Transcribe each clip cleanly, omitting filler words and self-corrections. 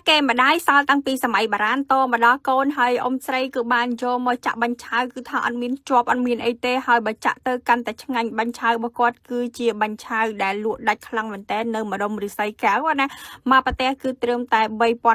គេម្ដាយសល់តាំងពីសម័យបារាណតមកដល់កូនហើយអ៊ំស្រីគឺបានយកមកចាក់បាញ់ឆៅគឺថាអត់មានជាប់អត់មានអីទេហើយបើចាក់ទៅកាន់តែឆ្ងាញ់បាញ់ឆៅរបស់គាត់គឺជាបាញ់ឆៅដែលលក់ដាច់ខ្លាំងមែនតើនៅម្ដុំរិស័យកែវណាមកប្រទេសគឺត្រឹមតែ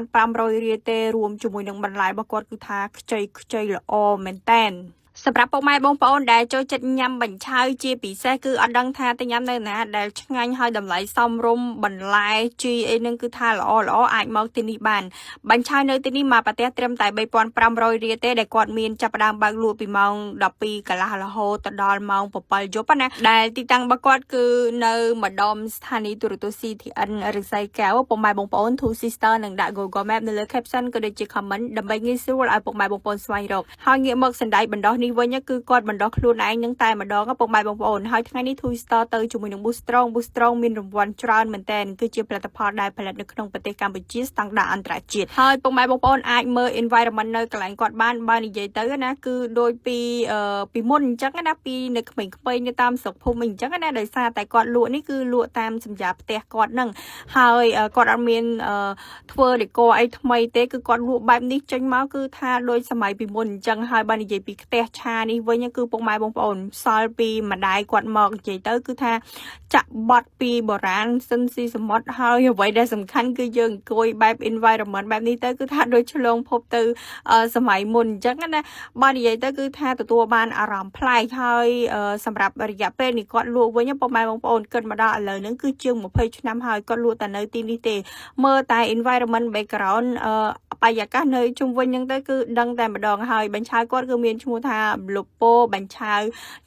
3500រៀលទេរួមជាមួយនឹងបន្លែរបស់គាត់គឺថាខ្ចីល្អមែនតើសម្រាប់ពុកម៉ែបងប្អូនដែលចូលចិត្តញ៉ាំបាញ់ឆៅជាពិសេសគឺអត់ដឹងថាទៅញ៉ាំនៅណាដែលឆ្ងាញ់ហើយតម្លៃសមរម្យបន្លែជីអីហ្នឹងគឺថាល្អអាចមកទីនេះបានបាញ់ឆៅនៅទីនេះមកប្រទេសត្រឹមតែ3500រៀលទេដែលគាត់មានចាប់ផ្ដើមបើកលក់ពីម៉ោង12កន្លះរហូតដល់ម៉ោង7យប់ណាដែលទីតាំងរបស់គាត់គឺនៅម្ដុំស្ថានីយ៍ទូរទស្សន៍ CTN រិស័យកែវពុកម៉ែបងប្អូន Two Sister នឹងដាក់ Google Map នៅលើ caption ក៏ដូចជា comment ដើម្បីងាយស្រួលឲ្យពុកម៉ែបងប្អូនស្វែងរកហើយងាកមកសណ្ដែកបណ្ដោះនេះវិញគឺគាត់បណ្ដោះខ្លួនឯងនឹងតែម្ដងពុកម៉ែបងប្អូនហើយថ្ងៃនេះ Two Star ទៅជាមួយនឹង Boostrong មានរង្វាន់ច្រើនមែនតើគឺជាផលិតផលដែលផលិតនៅក្នុងប្រទេសកម្ពុជាស្តង់ដារអន្តរជាតិហើយពុកម៉ែបងប្អូនអាចមើល environment នៅកន្លែងគាត់បានបើនិយាយទៅណាគឺដូចពីមុនអញ្ចឹងណាពីនៅក្មេងៗនៅតាមស្រុកភូមិអញ្ចឹងណាដោយសារតែគាត់លក់នេះគឺលក់តាមសម្រាប់ផ្ទះគាត់ហ្នឹងហើយគាត់អត់មានធ្វើ decor អីថ្មីទេគឺគាត់លក់បែបនេះចេញមកគឺថាដូចសម័យពីមុនអញ្ចឹងហើយបើនិយាយពីផ្ទះឆានេះវិញគឺពុកម៉ែបងប្អូនសល់ពីម្ដាយគាត់មកនិយាយទៅគឺថាចាក់បត់ពីបុរាណសិនស៊ីសមុទ្រហើយអ្វីដែលសំខាន់គឺយើងអង្គុយបែប environment បែបនេះទៅគឺថាដូចឆ្លងភពទៅសម័យមុនអញ្ចឹងណាបើនិយាយទៅគឺថាទទួលបានអារម្មណ៍ប្លែកហើយសម្រាប់រយៈពេលនេះគាត់លក់វិញពុកម៉ែបងប្អូនគិតមកដល់ឥឡូវហ្នឹងគឺជាង20ឆ្នាំហើយគាត់លក់តែនៅទីនេះទេមើលតែ environment background បរិយាកាសនៅជុំវិញហ្នឹងទៅគឺដឹងតែម្ដងហើយបាញ់ឆៅគាត់គឺមានឈ្មោះថាលពោបាញ់ឆៅ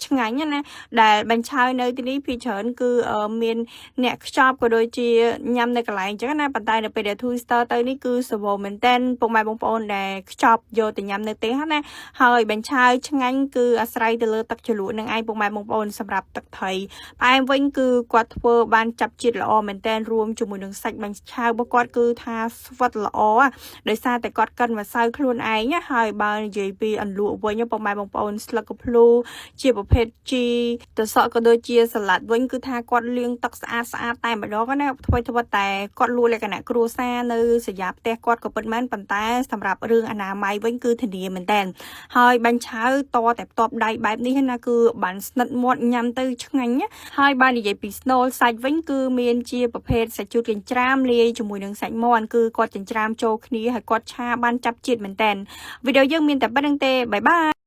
ឆ្ងាញ់ណាដែលបាញ់ឆៅនៅទីនេះភាគច្រើនគឺមានអ្នកខ្ចប់ក៏ដូចជាញ៉ាំនៅកន្លែងអញ្ចឹងណាប៉ុន្តែនៅពេលដែល Two Star ទៅនេះគឺសវោមែនតែនពុកម៉ែបងប្អូនដែលខ្ចប់យកទៅញ៉ាំនៅទេណាហើយបាញ់ឆៅឆ្ងាញ់គឺអាស្រ័យទៅលើទឹកជ្រលក់នឹងឯងពុកម៉ែបងប្អូនសម្រាប់ទឹកត្រីផ្អែមវិញគឺគាត់ធ្វើបានចាប់ជាតិល្អមែនតែនរួមជាមួយនឹងសាច់បាញ់ឆៅរបស់គាត់គឺថាស្វិតល្អដោយសារតែគាត់កិនម្សៅខ្លួនឯងហើយបើនិយាយពីអន្លក់វិញពុកម៉ែបងប្អូនស្លឹកកភ្លូជាប្រភេទជីទៅសក់ក៏ដូចជាសាឡាត់វិញគឺថាគាត់លាងទឹកស្អាតតែម្ដងណាថ្មីតែគាត់លក់លក្ខណៈគ្រួសារនៅសញ្ញាផ្ទះគាត់ក៏ពិតមែនប៉ុន្តែសម្រាប់រឿងអនាម័យវិញគឺធានាមែនតែនហើយបាញ់ឆៅតតែផ្ទាប់ដៃបែបនេះណាគឺបានស្និទ្ធមាត់ញ៉ាំទៅឆ្ងាញ់ហើយបើនិយាយពីស្នូលសាច់វិញគឺមានជាប្រភេទសាច់ជូតចិញ្ច្រាំលាយជាមួយនឹងសាច់មាន់គឺគាត់ចិញ្ច្រាំចូលគ្នាហើយគាត់ឆាបានចាប់ជាតិមែនតែនវីដេអូយើងមានតែប៉ុណ្្នឹងទេបាយបាយ